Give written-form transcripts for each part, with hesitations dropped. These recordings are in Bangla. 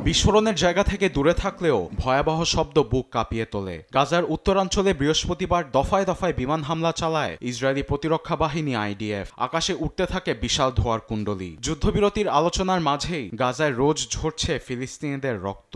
বিস্ফোরণের জায়গা থেকে দূরে থাকলেও ভয়াবহ শব্দ বুক কাঁপিয়ে তোলে। গাজার উত্তরাঞ্চলে বৃহস্পতিবার দফায় দফায় বিমান হামলা চালায় ইসরায়েলি প্রতিরক্ষা বাহিনী আইডিএফ। আকাশে উঠতে থাকে বিশাল ধোঁয়ার কুণ্ডলী। যুদ্ধবিরতির আলোচনার মাঝেই গাজায় রোজ ঝরছে ফিলিস্তিনিদের রক্ত।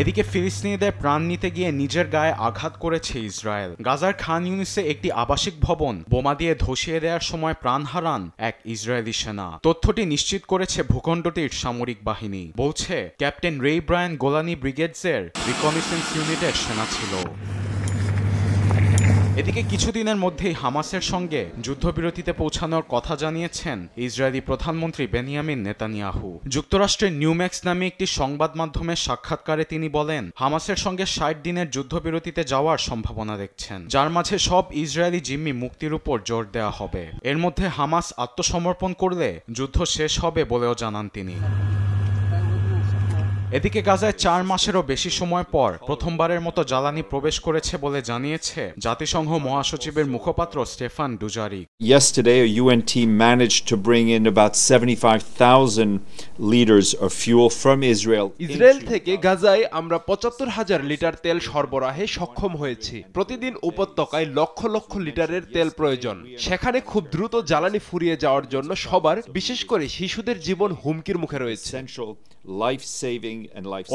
এদিকে ফিলিস্তিনিদের প্রাণ নিতে গিয়ে নিজের গায়ে আঘাত করেছে ইসরায়েল। গাজার খান ইউনিসে একটি আবাসিক ভবন বোমা দিয়ে ধসিয়ে দেওয়ার সময় প্রাণ হারান এক ইসরায়েলি সেনা। তথ্যটি নিশ্চিত করেছে ভূখণ্ডটির সামরিক বাহিনী। বলছে ক্যাপ্টেন রে ব্রায়ান গোলানি ব্রিগেডসের রিকনিসেন্স ইউনিটের সেনা ছিল। এদিকে কিছুদিনের মধ্যেই হামাসের সঙ্গে যুদ্ধবিরতিতে পৌঁছানোর কথা জানিয়েছেন ইসরায়েলি প্রধানমন্ত্রী বেনিয়ামিন নেতানিয়াহু। যুক্তরাষ্ট্রের নিউম্যাক্স নামে একটি সংবাদ মাধ্যমের সাক্ষাৎকারে তিনি বলেন, হামাসের সঙ্গে ৬০ দিনের যুদ্ধবিরতিতে যাওয়ার সম্ভাবনা দেখছেন, যার মাঝে সব ইসরায়েলি জিম্মি মুক্তির উপর জোর দেওয়া হবে। এর মধ্যে হামাস আত্মসমর্পণ করলে যুদ্ধ শেষ হবে বলেও জানান তিনি। এদিকে গাজায় ৪ মাসেরও বেশি সময় পর প্রথমবারের মতো জ্বালানি প্রবেশ করেছে বলে জানিয়েছে জাতিসংঘ মহাসচিবের মুখপাত্র Stephane Dujarric. Yesterday, a UN team managed to bring in about 75,000 liters of fuel from Israel. Israel থেকে গাজায় আমরা ৭৫,০০০ লিটার তেল সরবরাহে সক্ষম হয়েছি। প্রতিদিন উপত্যকায় লক্ষ লক্ষ লিটারের তেল প্রয়োজন। সেখানে খুব দ্রুত জ্বালানি ফুরিয়ে যাওয়ার জন্য সবার, বিশেষ করে শিশুদের জীবন হুমকির মুখে রয়েছে।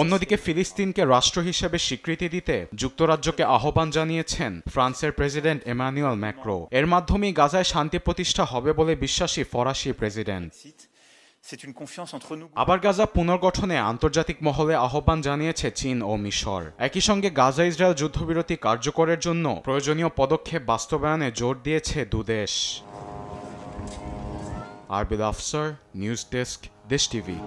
অন্যদিকে ফিলিস্তিনকে রাষ্ট্র হিসেবে স্বীকৃতি দিতে যুক্তরাজ্যকে আহ্বান জানিয়েছেন ফ্রান্সের প্রেসিডেন্ট এমানুয়েল ম্যাক্রো। এর মাধ্যমেই গাজায় শান্তি প্রতিষ্ঠা হবে বলে বিশ্বাসী ফরাসি প্রেসিডেন্ট। আবার গাজা পুনর্গঠনে আন্তর্জাতিক মহলে আহ্বান জানিয়েছে চীন ও মিশর। একই সঙ্গে গাজা ইসরায়েল যুদ্ধবিরতি কার্যকরের জন্য প্রয়োজনীয় পদক্ষেপ বাস্তবায়নে জোর দিয়েছে দুদেশ। আরবিল আফসার, নিউজ ডেস্ক, দেশ টিভি।